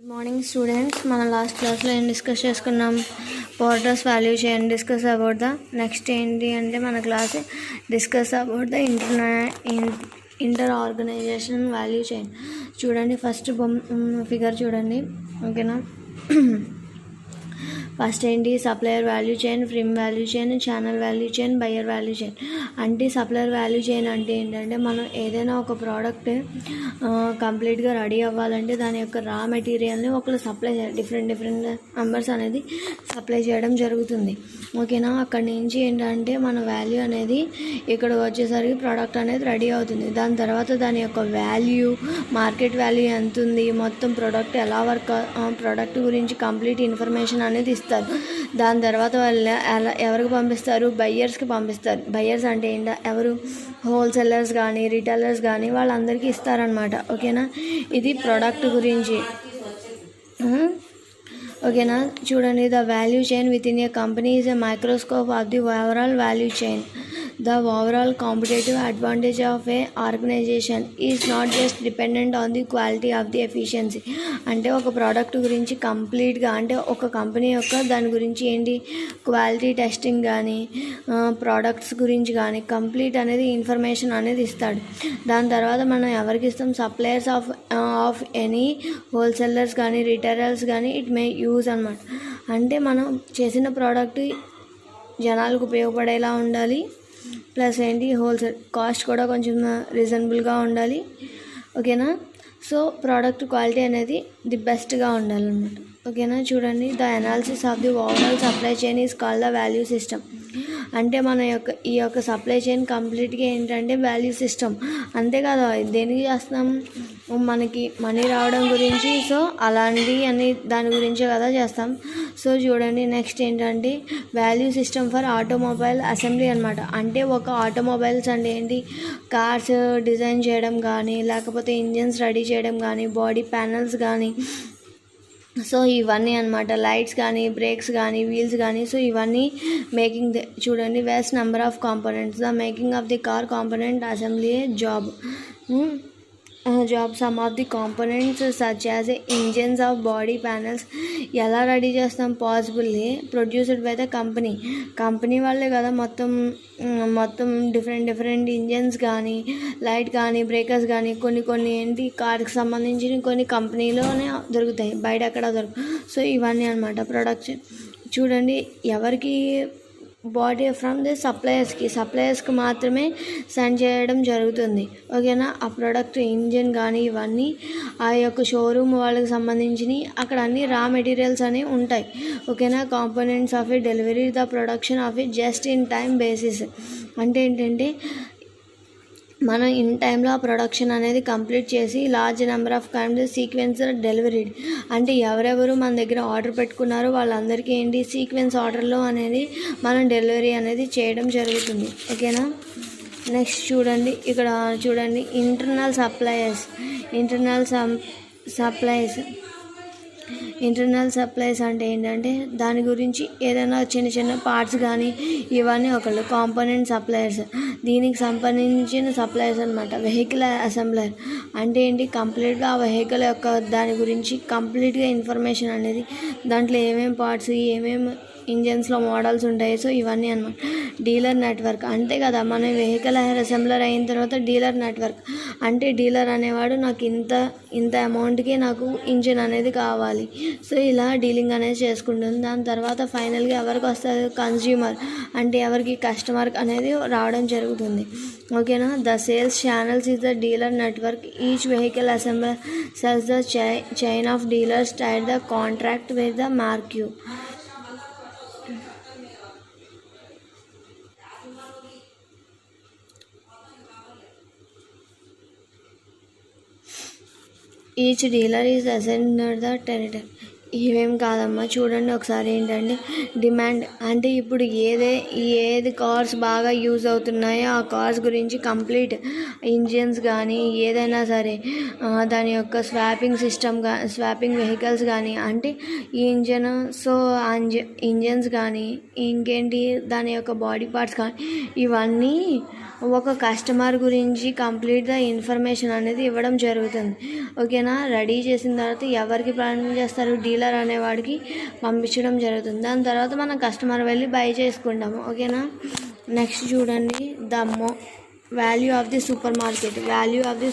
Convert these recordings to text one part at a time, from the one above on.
Good morning students. మన last క్లాస్లో ఏం డిస్కస్ చేసుకున్నాం? Porter's value chain discuss about the next ఏంటి అంటే మన class discuss about the inter organization value chain. చూడండి ఫస్ట్ ఫిగర్ చూడండి, ఓకేనా. ఫస్ట్ ఏంటి? Supplier value chain, firm value chain, channel value chain, buyer value chain. అంటే supplier value chain అంటే ఏంటంటే మనం ఏదైనా ఒక ప్రోడక్ట్ కంప్లీట్గా రెడీ అవ్వాలంటే దాని యొక్క రా మెటీరియల్ని ఒకరు సప్లై డిఫరెంట్ మెంబర్స్ అనేది సప్లై చేయడం జరుగుతుంది, ఓకేనా. అక్కడి నుంచి ఏంటంటే మన వాల్యూ అనేది ఇక్కడికి వచ్చేసరికి ప్రోడక్ట్ అనేది రెడీ అవుతుంది. దాని తర్వాత దాని యొక్క వాల్యూ, మార్కెట్ వాల్యూ ఎంత ఉంది, మొత్తం ప్రోడక్ట్ ఎలా వర్క్, ప్రోడక్ట్ గురించి కంప్లీట్ ఇన్ఫర్మేషన్ అనేది ఇస్తారు. దాని తర్వాత వాళ్ళు ఎవరికి పంపిస్తారు? బయ్యర్స్కి పంపిస్తారు. బయ్యర్స్ అంటే ఏంటో ఎవరు? హోల్సేలర్స్ కానీ రిటైలర్స్ కానీ వాళ్ళందరికీ ఇస్తారనమాట, ఓకేనా. ఇది ప్రోడక్ట్ గురించి, ఓకేనా. చూడండి, the value chain with in a company is a microscope of the overall value chain. The overall competitive advantage of a organization is not just dependent on the quality of the efficiency. అంటే ఒక product గురించి కంప్లీట్గా అంటే ఒక company యొక్క దాని గురించి ఏంటి క్వాలిటీ టెస్టింగ్ కానీ ప్రోడక్ట్స్ గురించి కానీ కంప్లీట్ అనేది ఇన్ఫర్మేషన్ అనేది ఇస్తాడు. దాని తర్వాత మనం ఎవరికి ఇస్తాం? సప్లయర్స్ ఆఫ్ ఎనీ హోల్సేలర్స్ కానీ రిటైలర్స్ కానీ ఇట్ మే యూజ్ అనమాట. అంటే మనం చేసిన ప్రోడక్ట్ జనాలకు ఉపయోగపడేలా ఉండాలి, ప్లస్ ఏంటి హోల్సేల్ కాస్ట్ కూడా కొంచెం రీజనబుల్గా ఉండాలి, ఓకేనా. సో ప్రోడక్ట్ క్వాలిటీ అనేది ది బెస్ట్గా ఉండాలన్నమాట, ఓకేనా. చూడండి, the analysis of the overall supply chain is called the value system. అంటే మన యొక్క ఈ యొక్క సప్లై చైన్ కంప్లీట్గా ఏంటంటే వాల్యూ సిస్టమ్. అంతే కదా, దేనికి చేస్తాం? మనకి మనీ రావడం గురించి, సో అలాంటి అని దాని గురించే కదా చేస్తాం. సో చూడండి, నెక్స్ట్ ఏంటంటే value system for automobile assembly అనమాట. అంటే ఒక ఆటోమొబైల్స్ అంటే ఏంటి? కార్స్ డిజైన్ చేయడం కానీ, లేకపోతే ఇంజిన్స్ రెడీ చేయడం కానీ, బాడీ ప్యానల్స్ కానీ, సో ఇవన్నీ అనమాట. లైట్స్ కానీ, బ్రేక్స్ కానీ, వీల్స్ కానీ, సో ఇవన్నీ మేకింగ్. చూడండి, waste number of components. The making of the car component assembly job. Some of the components such as engines of body panels ఎలా రెడీ చేస్తాం? Possibly produced by the company వాళ్ళే కదా మొత్తం different engines కానీ, light కానీ, breakers కానీ కొన్ని ఏంటి కార్కి సంబంధించిన కొన్ని కంపెనీలోనే దొరుకుతాయి, బయట ఎక్కడ దొరుకుతాయి. సో ఇవన్నీ అనమాట ప్రొడక్షన్. చూడండి, ఎవరికి? బాడీ ఫ్రమ్ ది సప్లయర్స్కి మాత్రమే సెండ్ చేయడం జరుగుతుంది, ఓకేనా. ఆ ప్రోడక్ట్ ఇంజిన్ కానీ ఇవన్నీ ఆ యొక్క షోరూమ్ వాళ్ళకి సంబంధించినవి. అక్కడ అన్ని రా మెటీరియల్స్ అనేవి ఉంటాయి, ఓకేనా. Components of A delivery the production of A just in time basis. అంటే ఏంటంటే మనం ఇన్ టైంలో ఆ ప్రొడక్షన్ అనేది కంప్లీట్ చేసి large number of times sequence delivered. అంటే ఎవరెవరు మన దగ్గర ఆర్డర్ పెట్టుకున్నారో వాళ్ళందరికీ ఏంటి సీక్వెన్స్ ఆర్డర్లో అనేది మనం డెలివరీ అనేది చేయడం జరుగుతుంది, ఓకేనా. నెక్స్ట్ చూడండి, ఇక్కడ చూడండి, ఇంటర్నల్ సప్లైస్ అంటే ఏంటంటే దాని గురించి ఏదైనా చిన్న పార్ట్స్ కానీ ఇవన్నీ ఒకళ్ళు కాంపోనెంట్ సప్లయర్స్. దీనికి సంబంధించిన సప్లయర్స్ అనమాట. వెహికల్ అసెంబ్లర్ అంటే ఏంటి? కంప్లీట్గా ఆ వెహికల్ యొక్క దాని గురించి కంప్లీట్గా ఇన్ఫర్మేషన్ అనేది, దాంట్లో ఏమేమి పార్ట్స్, ఏమేమి ఇంజన్స్లో మోడల్స్ ఉంటాయి, సో ఇవన్నీ అనమాట. డీలర్ నెట్వర్క్ అంతే కదా, మన వెహికల్ అసెంబ్లర్ అయిన తర్వాత డీలర్ నెట్వర్క్ అంటే డీలర్ అనేవాడు నాకు ఇంత అమౌంట్కి నాకు ఇంజిన్ అనేది కావాలి, సో ఇలా డీలింగ్ అనేది చేసుకుంటుంది. దాని తర్వాత ఫైనల్గా ఎవరికి వస్తుంది? కన్జ్యూమర్ అంటే ఎవరికి? కస్టమర్ అనేది రావడం జరుగుతుంది, ఓకేనా. The sales channels is the dealer network. Each vehicle assembler sells the chain of dealers tied the contract with the marque. Each dealer is assigned the territory. ఇవేం కాదమ్మా, చూడండి ఒకసారి. ఏంటంటే డిమాండ్ అంటే ఇప్పుడు ఏది కార్స్ బాగా యూజ్ అవుతున్నాయో ఆ కార్స్ గురించి కంప్లీట్ ఇంజిన్స్ కానీ ఏదైనా సరే దాని యొక్క స్వాపింగ్ వెహికల్స్ కానీ, అంటే ఈ ఇంజన్ సో ఇంజన్స్ కానీ ఇంకేంటి దాని యొక్క బాడీ పార్ట్స్ కానీ ఇవన్నీ ఒక కస్టమర్ గురించి కంప్లీట్గా ఇన్ఫర్మేషన్ అనేది ఇవ్వడం జరుగుతుంది. ఓకేనా. రెడీ చేసిన తర్వాత ఎవరికి ప్రయాణం చేస్తారు, డీలర్ అనేవాడికి పంపించడం జరుగుతుంది. దాని తర్వాత మనం కస్టమర్ వెళ్ళి బై చేసుకుంటాము. ఓకేనా. నెక్స్ట్ చూడండి, value of the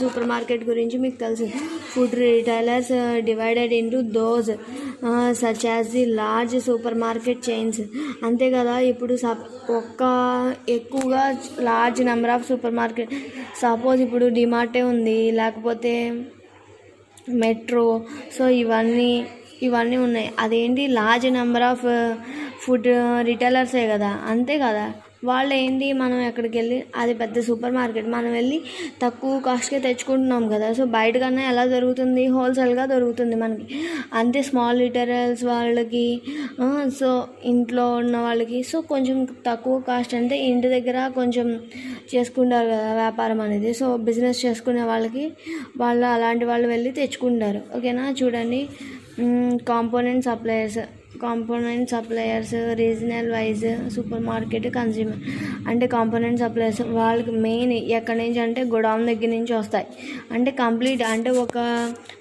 super market గురించి మీకు తెలుసు. Food retailers divided into those such as the large super market chains. అంతే కదా. ఇప్పుడు ఎక్కువగా large number of super market, suppose ఇప్పుడు డిమార్టే ఉంది, లేకపోతే మెట్రో, సో ఇవన్నీ ఉన్నాయి. అదేంటి లార్జ్ నెంబర్ ఆఫ్ ఫుడ్ రిటైలర్సే కదా. అంతే కదా. వాళ్ళు ఏంటి, మనం ఎక్కడికి వెళ్ళి అది పెద్ద సూపర్ మార్కెట్, మనం వెళ్ళి తక్కువ కాస్ట్కే తెచ్చుకుంటున్నాం కదా. సో బయట కన్నా ఎలా దొరుకుతుంది, హోల్సేల్గా దొరుకుతుంది మనకి. అంతే స్మాల్ రిటైలర్స్ వాళ్ళకి, సో ఇంట్లో ఉన్న వాళ్ళకి సో కొంచెం తక్కువ కాస్ట్, అంటే ఇంటి దగ్గర కొంచెం చేసుకుంటారు కదా వ్యాపారం అనేది. సో బిజినెస్ చేసుకునే వాళ్ళకి అలాంటి వాళ్ళు వెళ్ళి తెచ్చుకుంటారు. ఓకేనా. చూడండి, component suppliers regional wise super market consumer. అంటే కాంపోనెంట్ సప్లయర్స్ వాళ్ళకి మెయిన్ ఎక్కడి నుంచి అంటే గోడౌన్ దగ్గర నుంచి వస్తాయి. అంటే కంప్లీట్ అంటే ఒక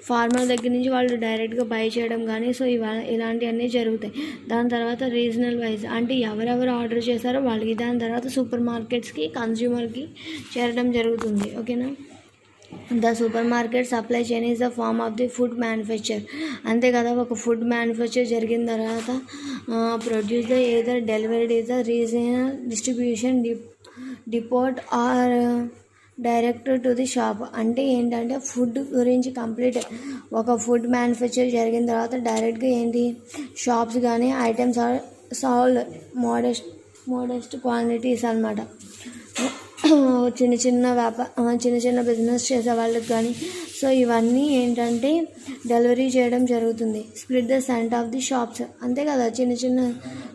ఫార్మర్ దగ్గర నుంచి వాళ్ళు డైరెక్ట్గా బై చేయడం కానీ, సో ఇలాంటివన్నీ జరుగుతాయి. దాని తర్వాత రీజనల్ వైజ్ అంటే ఎవరెవరు ఆర్డర్ చేశారో వాళ్ళకి, దాని తర్వాత సూపర్ మార్కెట్స్కి కన్జ్యూమర్కి చేరడం జరుగుతుంది. ఓకేనా. The super market supply chain is the farm of the food manufacture. అంతే కదా. ఒక ఫుడ్ మ్యానుఫ్యాక్చర్ జరిగిన తర్వాత produce the either delivered is the regional distribution depot or direct to the shop. అంటే ఏంటంటే ఫుడ్ గురించి కంప్లీట్ ఒక ఫుడ్ మ్యానుఫ్యాక్చర్ జరిగిన తర్వాత డైరెక్ట్గా ఏంటి షాప్స్ కానీ items are sold modest quantities అన్నమాట. చిన్న చిన్న బిజినెస్ చేసే వాళ్ళకి కానీ, సో ఇవన్నీ ఏంటంటే డెలివరీ చేయడం జరుగుతుంది. Split the sent of the shops. అంతే కదా. చిన్న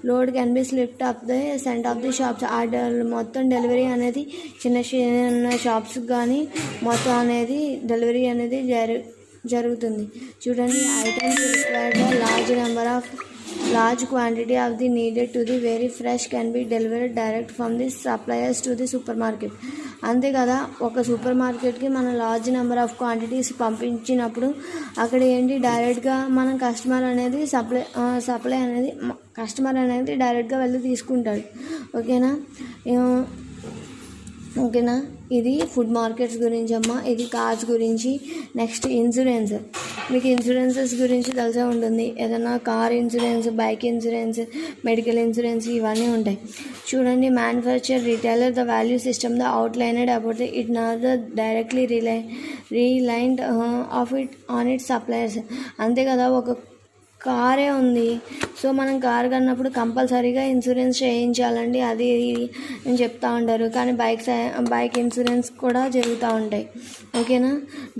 load can be split up the sent of the shops. ఆ మొత్తం డెలివరీ అనేది చిన్న షాప్స్కి కానీ మొత్తం అనేది డెలివరీ అనేది జరుగుతుంది. చూడండి, items required large quantity of the needed to the very fresh can be delivered direct from the suppliers to the supermarket. అంతే కదా. ఒక సూపర్ మార్కెట్కి మనం లార్జ్ నెంబర్ ఆఫ్ క్వాంటిటీస్ పంపించినప్పుడు అక్కడ ఏంటి డైరెక్ట్గా మనం కస్టమర్ అనేది డైరెక్ట్గా వెళ్ళి తీసుకుంటాడు. ఓకేనా. ఇది ఫుడ్ మార్కెట్స్ గురించి అమ్మా. ఇది కార్స్ గురించి. Next insurance. మీకు ఇన్సూరెన్సెస్ గురించి తెలిసే ఉంటుంది. ఏదైనా car insurance, bike insurance, medical insurance ఇవన్నీ ఉంటాయి. చూడండి, manufacture retailer the value system the outlined about it not the directly reliant of it on it suppliers. అంతే కదా. ఒక కారే ఉంది, సో మనం కార్ కన్నప్పుడు కంపల్సరీగా ఇన్సూరెన్స్ చేయించాలండి, అది అని చెప్తూ ఉంటారు. కానీ బైక్ ఇన్సూరెన్స్ కూడా జరుగుతూ ఉంటాయి. ఓకేనా.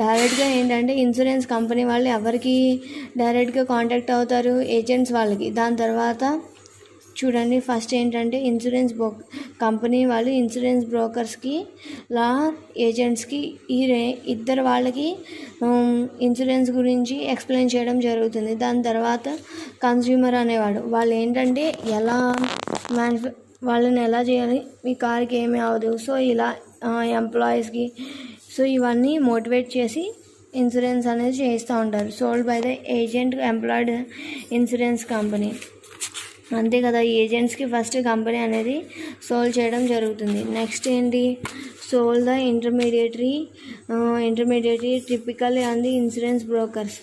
డైరెక్ట్గా ఏంటంటే ఇన్సూరెన్స్ కంపెనీ వాళ్ళు ఎవరికి డైరెక్ట్గా కాంటాక్ట్ అవుతారు, ఏజెంట్స్ వాళ్ళకి. దాని తర్వాత చూడండి, ఫస్ట్ ఏంటంటే కంపెనీ వాళ్ళు ఇన్సూరెన్స్ బ్రోకర్స్కి ఏజెంట్స్కి ఇద్దరు వాళ్ళకి ఇన్సూరెన్స్ గురించి ఎక్స్ప్లెయిన్ చేయడం జరుగుతుంది. దాని తర్వాత కన్స్యూమర్ అనేవాడు వాళ్ళు ఏంటంటే వాళ్ళని ఎలా చేయాలి, మీ కార్కి ఏమీ అవ్వదు, సో ఇలా ఎంప్లాయీస్కి సో ఇవన్నీ మోటివేట్ చేసి ఇన్సూరెన్స్ అనేది చేస్తూ ఉంటారు. Sold by the agent employed insurance company. అంతే కదా. ఏజెంట్స్కి ఫస్ట్ కంపెనీ అనేది సోల్ చేయడం జరుగుతుంది. నెక్స్ట్ ఏంటి, sold the intermediary typical and the insurance brokers.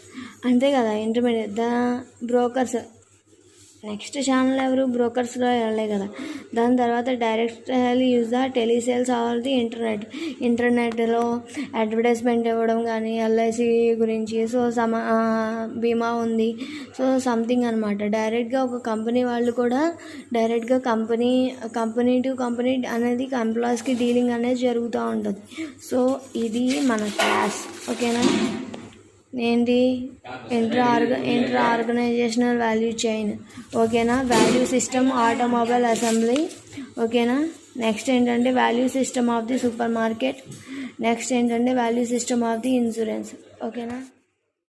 అంతే కదా. The brokers. నెక్స్ట్ ఛానల్ ఎవరు, బ్రోకర్స్లో వెళ్ళే కదా. దాని తర్వాత direct use the telesales or the ఇంటర్నెట్లో అడ్వర్టైజ్మెంట్ ఇవ్వడం కానీ, ఎల్ఐసి గురించి, సో బీమా ఉంది, సో సంథింగ్ అనమాట. డైరెక్ట్గా ఒక కంపెనీ వాళ్ళు కూడా డైరెక్ట్గా కంపెనీ టు కంపెనీ అనేది ఎంప్లాయీస్కి డీలింగ్ అనేది జరుగుతూ ఉంటుంది. సో ఇది మన క్లాస్. ఓకేనా. ఏంటి ఇంట్రా ఆర్గనైజేషనల్ వాల్యూ చైన్. ఓకేనా, వాల్యూ సిస్టమ్ ఆటోమొబైల్ అసెంబ్లీ. ఓకేనా, నెక్స్ట్ ఏంటంటే value system of the supermarket. Next ఏంటంటే value system of the insurance. ఓకేనా.